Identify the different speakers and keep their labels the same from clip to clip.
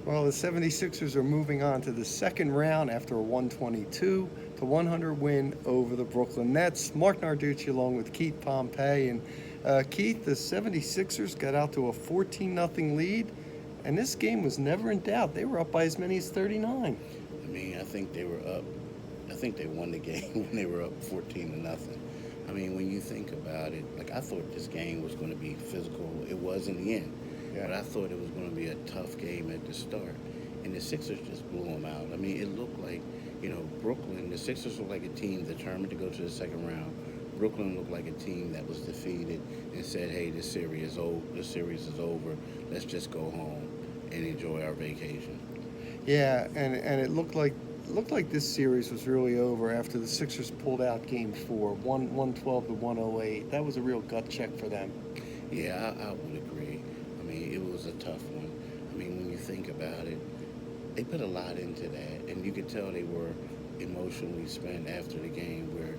Speaker 1: Well, the 76ers are moving on to the second round after a 122 to 100 win over the Brooklyn Nets. Marc Narducci along with Keith Pompey. And Keith, the 76ers got out to a 14-0 lead, and this game was never in doubt. They were up by as many as 39.
Speaker 2: I mean, I think they were up. I think they won the game when they were up 14-0. I mean, when you think about it, like I thought this game was going to be physical. It was in the end.
Speaker 1: Yeah.
Speaker 2: But I thought it was going to be a tough game at the start. And the Sixers just blew them out. I mean, it looked like, Brooklyn, the Sixers looked like a team determined to go to the second round. Brooklyn looked like a team that was defeated and said, hey, this series is over. Let's just go home and enjoy our vacation.
Speaker 1: Yeah, and it looked like this series was really over after the Sixers pulled out Game 4, 112 to 108. That was a real gut check for them.
Speaker 2: Yeah, I would agree. I mean, it was a tough one. I mean, when you think about it, they put a lot into that, and you could tell they were emotionally spent after the game where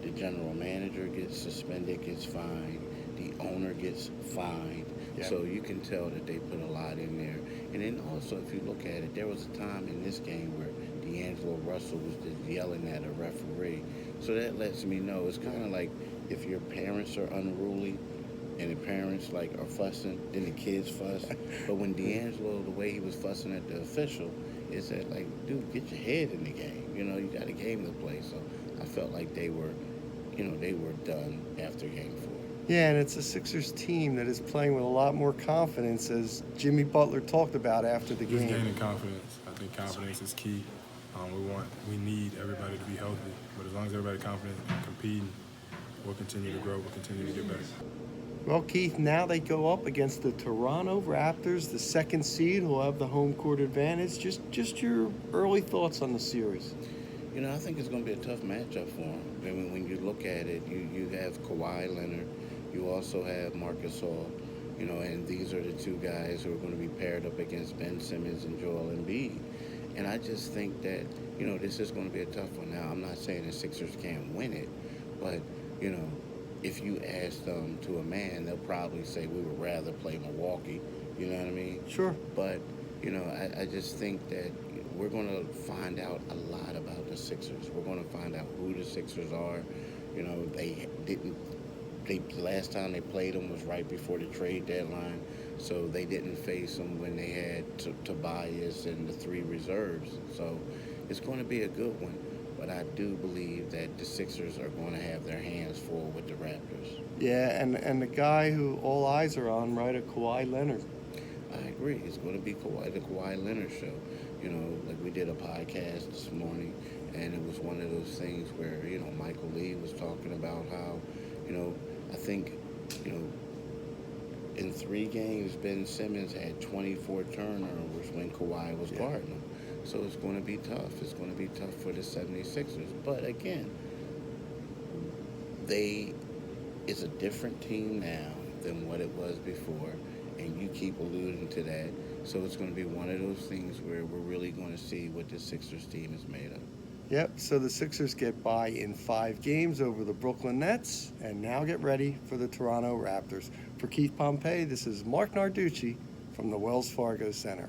Speaker 2: the general manager gets suspended, gets fined, the owner gets fined.
Speaker 1: Yeah.
Speaker 2: So you can tell that they put a lot in there. And then also, if you look at it, there was a time in this game where D'Angelo Russell was just yelling at a referee. So that lets me know it's kind of like if your parents are unruly and the parents are fussing, then the kids fuss. But when D'Angelo, the way he was fussing at the official, it said dude, get your head in the game. You got a game to play. So I felt like they were done after Game 4.
Speaker 1: Yeah, and it's a Sixers team that is playing with a lot more confidence, as Jimmy Butler talked about after the
Speaker 3: Just
Speaker 1: game.
Speaker 3: gaining confidence. I think confidence is key. We need everybody to be healthy, but as long as everybody's confident and competing, we'll continue to grow. We'll continue to get better.
Speaker 1: Well, Keith, now they go up against the Toronto Raptors, the second seed, who'll have the home court advantage. Just your early thoughts on the series.
Speaker 2: I think it's going to be a tough matchup for them. I mean, when you look at it, you have Kawhi Leonard. You also have Marc Gasol. And these are the two guys who are going to be paired up against Ben Simmons and Joel Embiid. And I just think that, this is going to be a tough one. Now, I'm not saying the Sixers can't win it, but, if you ask them to a man, they'll probably say we would rather play Milwaukee. You know what I mean?
Speaker 1: Sure.
Speaker 2: But, I just think that we're going to find out a lot about the Sixers. We're going to find out who the Sixers are. The last time they played them was right before the trade deadline, so they didn't face them when they had Tobias and the three reserves. So it's going to be a good one, but I do believe that the Sixers are going to have their hands full with the Raptors.
Speaker 1: Yeah, and the guy who all eyes are on, right, Kawhi Leonard.
Speaker 2: I agree. It's going to be the Kawhi Leonard show. We did a podcast this morning, and it was one of those things where, Michael Lee was talking about how, I think, in 3 games, Ben Simmons had 24 turnovers when Kawhi was guarding him. So it's going to be tough. It's going to be tough for the 76ers. But again, it's a different team now than what it was before. And you keep alluding to that. So it's going to be one of those things where we're really going to see what the Sixers team is made of.
Speaker 1: Yep, so the Sixers get by in 5 games over the Brooklyn Nets, and now get ready for the Toronto Raptors. For Keith Pompey, this is Marc Narducci from the Wells Fargo Center.